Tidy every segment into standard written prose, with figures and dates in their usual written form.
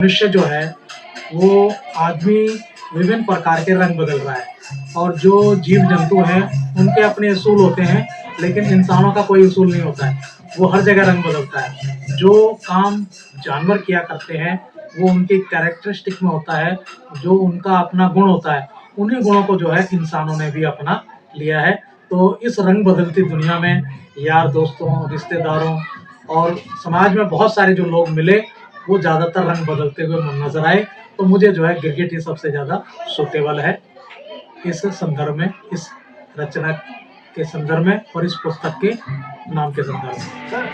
मनुष्य जो है वो आदमी विभिन्न प्रकार के रंग बदल रहा है और जो जीव जंतु हैं उनके अपने असूल होते हैं, लेकिन इंसानों का कोई असूल नहीं होता है। वो हर जगह रंग बदलता है। जो काम जानवर किया करते हैं वो उनकी कैरेक्टरिस्टिक में होता है, जो उनका अपना गुण होता है, उन्हीं गुणों को जो है इंसानों ने भी अपना लिया है। तो इस रंग बदलती दुनिया में यार दोस्तों, रिश्तेदारों और समाज में बहुत सारे जो लोग मिले वो ज़्यादातर रंग बदलते हुए नज़र आए। तो मुझे जो है गिरगिट ही सबसे ज़्यादा सूटेबल है इस संदर्भ में, इस रचना के संदर्भ में और इस पुस्तक के नाम के संदर्भ में। सर,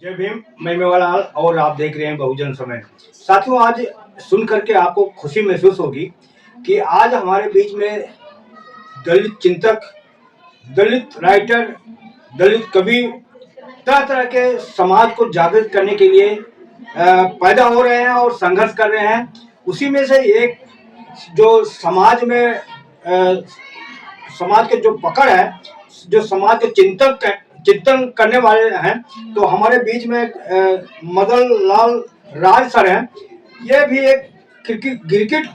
जय भीम, मैं मेवालाल और आप देख रहे हैं बहुजन समय। साथियों, आज सुन करके आपको खुशी महसूस होगी कि आज हमारे बीच में दलित चिंतक, दलित राइटर, दलित कवि तरह तरह के समाज को जागृत करने के लिए पैदा हो रहे हैं और संघर्ष कर रहे हैं। उसी में से एक जो समाज में समाज के जो पकड़ है, जो समाज के चिंतन करने वाले हैं, तो हमारे बीच में मदन लाल राज सर हैं। ये भी एक गिरगिट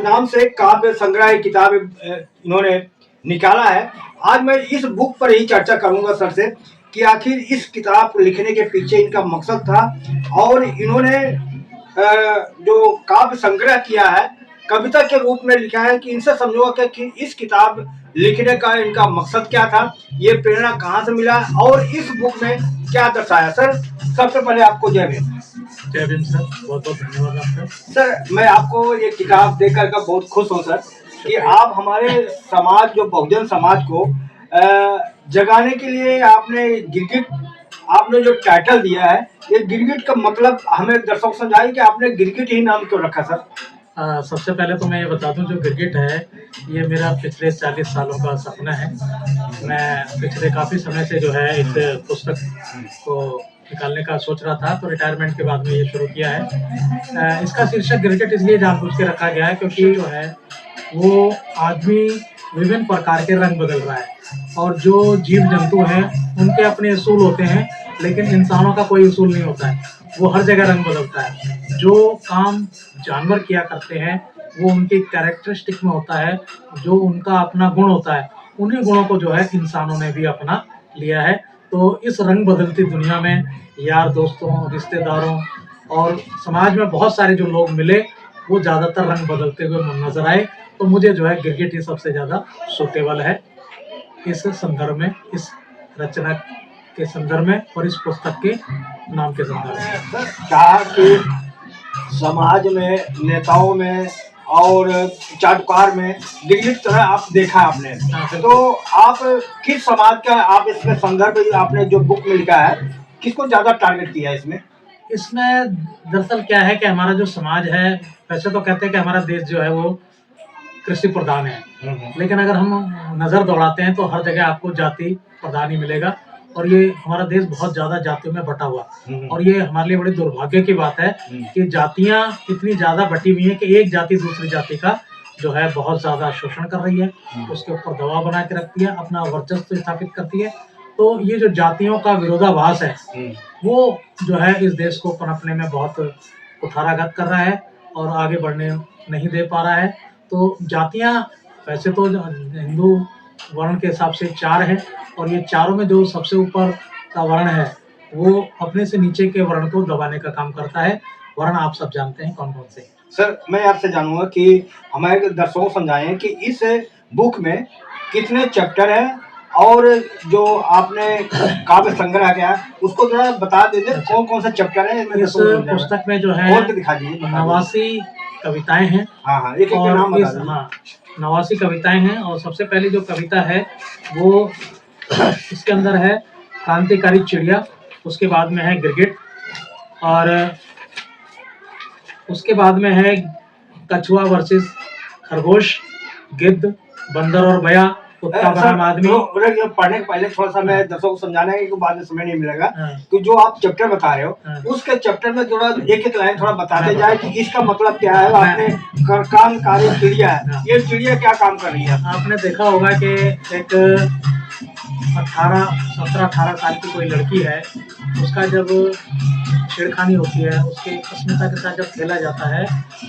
नाम से एक काव्य संग्रह किताब इन्होंने निकाला है। आज मैं इस बुक पर ही चर्चा करूंगा सर से कि आखिर इस किताब को लिखने के पीछे इनका मकसद था और इन्होंने जो काव्य संग्रह किया है कविता के रूप में लिखा है कि इनसे समझूंगा कि इस किताब लिखने का इनका मकसद क्या था, ये प्रेरणा कहाँ से मिला और इस बुक में क्या दर्शाया। सर, सबसे पहले आपको जय भीम। जय भीम सर, बहुत बहुत धन्यवाद आपका। सर, मैं आपको ये किताब देकर के बहुत खुश हूँ सर कि आप हमारे समाज, जो बहुजन समाज को जगाने के लिए आपने गिरगिट, आपने जो टाइटल दिया है, ये गिरगिट का मतलब हमें दर्शकों को समझाइए कि आपने गिरगिट ही नाम क्यों रखा सर। सबसे पहले तो मैं ये बता दूं, जो गिरगिट है ये मेरा पिछले 40 सालों का सपना है। मैं पिछले काफ़ी समय से जो है इस पुस्तक को निकालने का सोच रहा था, तो रिटायरमेंट के बाद में ये शुरू किया है। इसका शीर्षक गिरगिट इसलिए जानबूझ के रखा गया है क्योंकि जो है वो आदमी विभिन्न प्रकार के रंग बदल रहा है और जो जीव जंतु हैं उनके अपने असूल होते हैं, लेकिन इंसानों का कोई असूल नहीं होता है। वो हर जगह रंग बदलता है। जो काम जानवर किया करते हैं वो उनकी कैरेक्टरिस्टिक में होता है, जो उनका अपना गुण होता है, उन्हीं गुणों को जो है इंसानों ने भी अपना लिया है। तो इस रंग बदलती दुनिया में यार दोस्तों, रिश्तेदारों और समाज में बहुत सारे जो लोग मिले वो ज़्यादातर रंग बदलते हुए नज़र आए। तो मुझे जो है गिरगिट ही सबसे ज़्यादा सूटेबल है इस संदर्भ में, इस रचना के संदर्भ में और इस पुस्तक के नाम के संदर्भ में। कहा कि समाज में, नेताओं में और चाटुकार में गिरगिट तरह आप देखा आपने, तो आप किस समाज का, आप इसमें संदर्भ आपने जो बुक में लिखा है, किसको ज्यादा टारगेट किया है इसमें? इसमें दरअसल क्या है कि हमारा जो समाज है, वैसे तो कहते हैं कि हमारा देश जो है वो कृषि प्रधान है, लेकिन अगर हम नज़र दौड़ाते हैं तो हर जगह आपको जाति प्रधान ही मिलेगा और ये हमारा देश बहुत ज़्यादा जातियों में बटा हुआ और ये हमारे लिए बड़ी दुर्भाग्य की बात है कि जातियाँ इतनी ज़्यादा बटी हुई हैं कि एक जाति दूसरी जाति का जो है बहुत ज़्यादा शोषण कर रही है, उसके ऊपर दबाव बना के रखती है, अपना वर्चस्व स्थापित करती है। तो ये जो जातियों का विरोधाभास है वो जो है इस देश को पनपने में बहुत कुठाराघात कर रहा है और आगे बढ़ने नहीं दे पा रहा है। तो जातियाँ वैसे तो हिंदू वर्ण के हिसाब से 4 हैं और ये चारों में जो सबसे ऊपर का वर्ण है वो अपने से नीचे के वर्ण को दबाने का काम करता है। वर्ण आप सब जानते हैं कौन कौन से। सर, मैं आपसे जानूंगा कि हमारे दर्शकों को समझाएं कि इस बुक में कितने चैप्टर हैं और जो आपने काव्य संग्रह किया उसको थोड़ा बता दीजिए, कौन कौन से चैप्टर है इस पुस्तक में। जो है 89 कविताएं हैं। हाँ, एक नाम बता दीजिए। हाँ, 89 कविताएं हैं और सबसे पहली जो कविता है वो इसके अंदर है क्रांतिकारी चिड़िया, उसके बाद में है गिरगिट और उसके बाद में है कछुआ वर्सेस खरगोश, गिद्ध, बंदर और बया, कुत्ता बनाम आदमी। ये पढ़ने के पहले थोड़ा सा मैं दर्शकों को समझाना है कि बाद में समय नहीं मिलेगा। हाँ। तो जो आप चैप्टर बता रहे हो, हाँ। उसके चैप्टर में थोड़ा एक एक लाइन थोड़ा बताते हाँ, जाए कि इसका मतलब क्या है। आपने कामकारी चिड़िया है, हाँ। ये चिड़िया क्या काम कर रही है? आपने देखा होगा कि एक 17-18 साल की कोई लड़की है, उसका जब छेड़खानी होती है, उसकी अस्मिता के साथ जब खेला जाता है,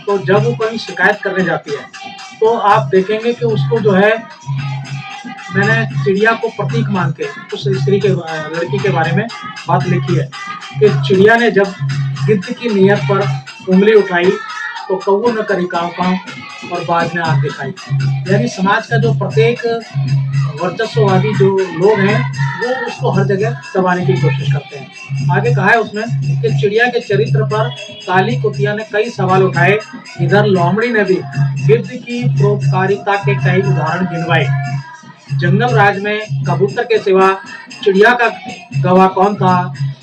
तो जब वो कहीं शिकायत करने जाती है, तो आप देखेंगे कि उसको जो है, मैंने चिड़िया को प्रतीक मान के उस स्त्री के लड़की के बारे में बात लिखी है कि चिड़िया ने जब गिद्ध की नीयत पर उंगली उठाई तो कौओ न करी काँव काँव और बाज ने आँख दिखाई। यानी समाज का जो प्रत्येक वर्चस्ववादी जो लोग हैं, वो उसको हर जगह दबाने की कोशिश करते हैं। आगे कहा है उसमें कि चिड़िया के चरित्र पर काली कुतिया ने कई सवाल उठाए, इधर लोमड़ी ने भी गिद्ध की परोपकारिता के कई उदाहरण गिनवाए। जंगल राज में कबूतर के सिवा चिड़िया का गवाह कौन था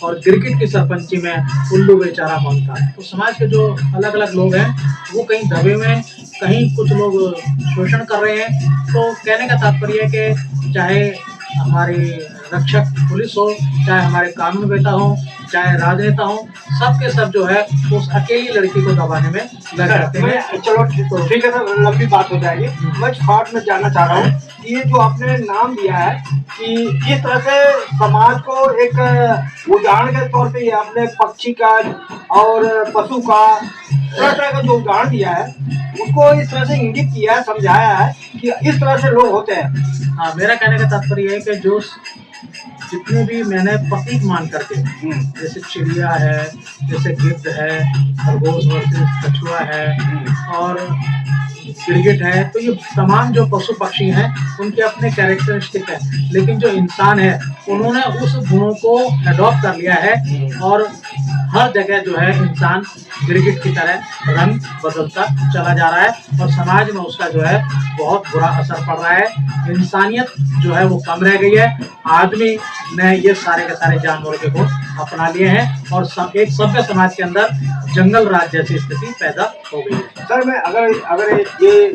और गिरगिट की सरपंची में उल्लू बेचारा कौन था। तो समाज के जो अलग अलग लोग हैं, वो कहीं दबे हुए हैं, कहीं कुछ लोग शोषण कर रहे हैं। तो कहने का तात्पर्य है कि चाहे हमारे रक्षक पुलिस हो, चाहे हमारे कानून वेता हो, चाहे राजनेता हो, सब के सब जो है उस अकेली लड़की को दबाने में लग जाते हैं। चलो ठीक है सर, लंबी बात हो जाएगी। मैं शॉर्ट में जानना चाह रहा हूँ, ये जो आपने नाम दिया है कि इस तरह से समाज को एक उदाहरण के तौर पे, ये आपने पक्षी का और पशु का तरह तरह का जो उदाहरण दिया है, उसको इस तरह से इंगित किया है, समझाया है कि इस तरह से लोग होते हैं। हाँ, मेरा कहने का तात्पर्य है कि जो जितने भी मैंने प्रतीक मान करके, जैसे चिड़िया है, जैसे गिद्ध है, खरगोश वर्सेस कछुआ है और गिरगिट है, तो ये तमाम जो पशु पक्षी हैं उनके अपने कैरेक्टरिस्टिक है, लेकिन जो इंसान है उन्होंने उस गुणों को अडॉप्ट कर लिया है और हर जगह जो है इंसान गिरगिट की तरह रंग बदलता चला जा रहा है और समाज में उसका जो है बहुत बुरा असर पड़ रहा है। इंसानियत जो है वो कम रह गई है, आदमी ने ये सारे के सारे जानवरों के गुण अपना लिए हैं और एक सभ्य समाज के अंदर जंगल राज जैसी स्थिति पैदा हो गई है। सर मैं अगर ये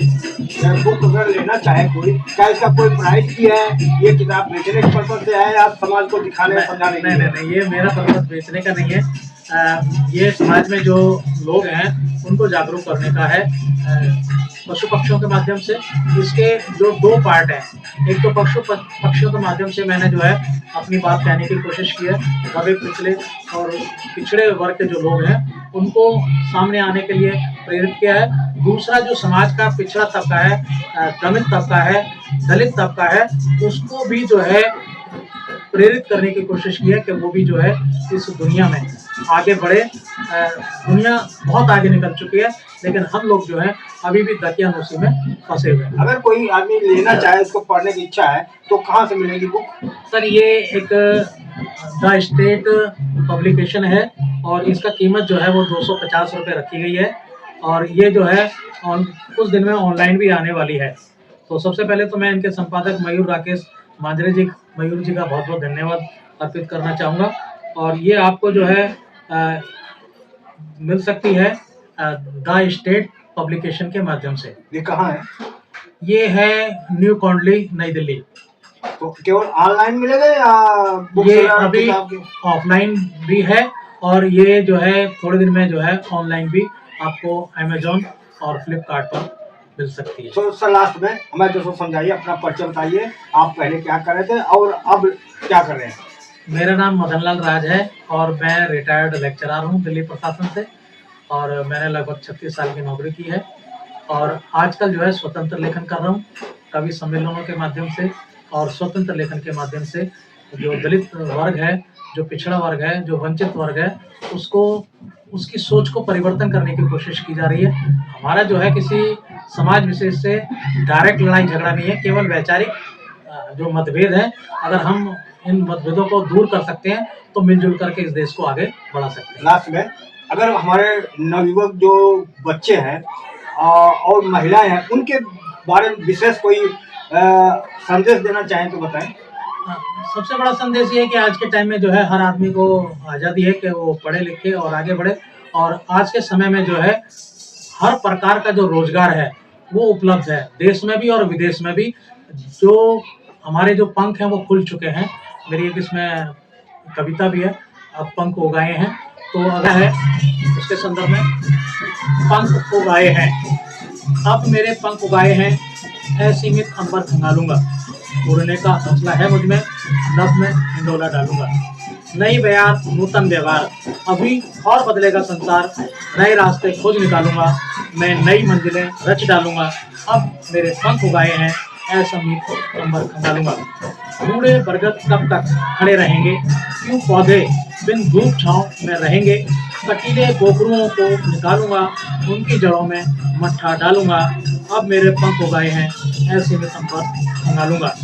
बुक अगर लेना चाहे कोई, क्या इसका कोई प्राइस भी है? ये किताब बेचने के पर्पज से है या समाज को दिखाने समझाने? नहीं, ये मेरा पर्पज बेचने का नहीं है। ये समाज में जो लोग हैं उनको जागरूक करने का है पशु पक्षियों के माध्यम से। इसके जो दो पार्ट हैं, एक तो पक्षियों के माध्यम से मैंने जो है अपनी बात कहने की कोशिश की है, दबे पिछले और पिछड़े वर्ग के जो लोग हैं उनको सामने आने के लिए प्रेरित किया है। दूसरा जो समाज का पिछड़ा तबका है, दलित तबका है, दलित तबका है, उसको भी जो है प्रेरित करने की कोशिश की है कि वो भी जो है इस दुनिया में आगे बढ़े। दुनिया बहुत आगे निकल चुकी है, लेकिन हम लोग जो है अभी भी दकियानूसी में फंसे हुए हैं। अगर कोई आदमी लेना चाहे, उसको पढ़ने की इच्छा है, तो कहाँ से मिलेगी बुक? सर ये एक द स्टेट पब्लिकेशन है और इसका कीमत जो है वो 250 रुपये रखी गई है और ये जो है कुछ दिन में ऑनलाइन भी आने वाली है। तो सबसे पहले तो मैं इनके संपादक मयूर राकेश मांजरे जी का बहुत बहुत धन्यवाद अर्पित करना चाहूँगा और ये आपको जो है मिल सकती है द स्टेट पब्लिकेशन के माध्यम से। ये कहाँ है? ये है न्यू कौंडली, नई दिल्ली। तो केवल ऑनलाइन मिलेगा या बुक ये अभी ऑफलाइन भी है और ये जो है थोड़े दिन में जो है ऑनलाइन भी आपको अमेजोन और फ्लिपकार्ट पर मिल सकती है। तो सर लास्ट में हमें दोस्तों समझाइए, अपना परिचय बताइए, आप पहले क्या कर रहे थे और अब क्या कर रहे हैं? मेरा नाम मदन लाल राज है और मैं रिटायर्ड लेक्चरर हूँ दिल्ली प्रशासन से और मैंने लगभग 36 साल की नौकरी की है और आजकल जो है स्वतंत्र लेखन कर रहा हूँ, कवि सम्मेलनों के माध्यम से और स्वतंत्र लेखन के माध्यम से। जो दलित वर्ग है, जो पिछड़ा वर्ग है, जो वंचित वर्ग है, उसकी सोच को परिवर्तन करने की कोशिश की जा रही है। हमारा जो है किसी समाज विशेष से डायरेक्ट लड़ाई झगड़ा नहीं है, केवल वैचारिक जो मतभेद है, अगर हम इन मतभेदों को दूर कर सकते हैं तो मिलजुल करके इस देश को आगे बढ़ा सकते हैं। लास्ट में अगर हमारे नवयुवक जो बच्चे हैं और महिलाएं हैं, उनके बारे में विशेष कोई संदेश देना चाहें तो बताएं। सबसे बड़ा संदेश ये है कि आज के टाइम में जो है हर आदमी को आज़ादी है कि वो पढ़े लिखे और आगे बढ़े और आज के समय में जो है हर प्रकार का जो रोजगार है वो उपलब्ध है, देश में भी और विदेश में भी। जो हमारे जो पंख हैं वो खुल चुके हैं। मेरी एक इसमें कविता भी है, अब पंख उगाए हैं, तो अगर है उसके संदर्भ में पंख उगाए हैं, अब मेरे पंख उगाए हैं, असीमित अंबर खंगालूंगा, उड़ने का हौसला है मुझ में, नभ में हिंडोला डालूंगा। नई बयार नूतन व्यवहार, अभी और बदलेगा संसार, नए रास्ते खोज निकालूंगा, मैं नई मंजिलें रच डालूंगा। अब मेरे पंख उगाए हैं, असीमित अंबर खंगालूंगा। बूढ़े बरगद कब तक खड़े रहेंगे, क्यों पौधे बिन धूप छांव में रहेंगे। कटीले गोखरुओं को निकालूंगा, उनकी जड़ों में मट्ठा डालूंगा। अब मेरे पंख उगाए हैं, असीमित अंबर खंगालूंगा।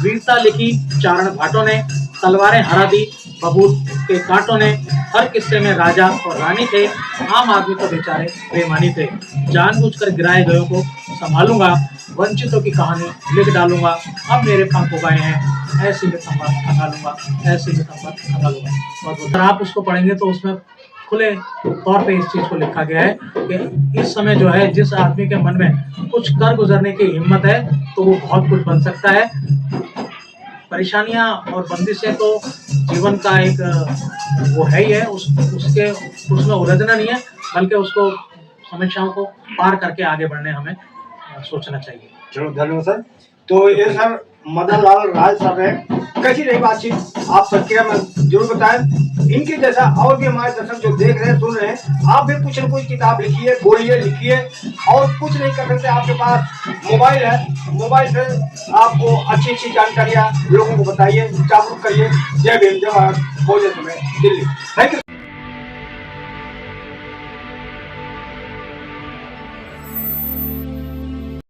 वीरता लिखी चारण भाटों ने, तलवारें हरा दी बबूल के कांटों ने। हर किस्से में राजा और रानी थे, आम आदमी तो बेचारे बेईमानी थे। जानबूझकर गिराए गयों को संभालूंगा, वंचितों की कहानी लिख डालूंगा। अब मेरे पंख उगाए हैं, असीमित अंबर खंगालूंगा, असीमित अंबर खंगालूंगा। बहुत अगर आप उसको पढ़ेंगे तो उसमें खुले तौर पे इस चीज को लिखा गया है कि इस समय जो है जिस आदमी के मन में कुछ कर गुजरने की हिम्मत है तो वो बहुत कुछ बन सकता है। परेशानियां और बंदिशें तो जीवन का एक वो है ही है, उसमें उलझना नहीं है, बल्कि उसको समस्याओं को पार करके आगे बढ़ने हमें सोचना चाहिए। चलो धन्यवाद सर। तो ये सर मदन लाल राज सर है। कैसी रही बातचीत, आप प्रतिक्रिया में जरूर बताएं। इनके जैसा और भी हमारे दर्शक जो देख रहे हैं सुन रहे हैं, आप भी कुछ न कुछ किताब लिखिए, बोलिए, लिखिए, और कुछ नहीं कर सकते आपके पास मोबाइल है, मोबाइल से आपको अच्छी अच्छी जानकारियां लोगों को बताइए, जागरूक करिए। जय भीम, जय भारत, बोलिए तुम्हें दिल्ली। Thank you.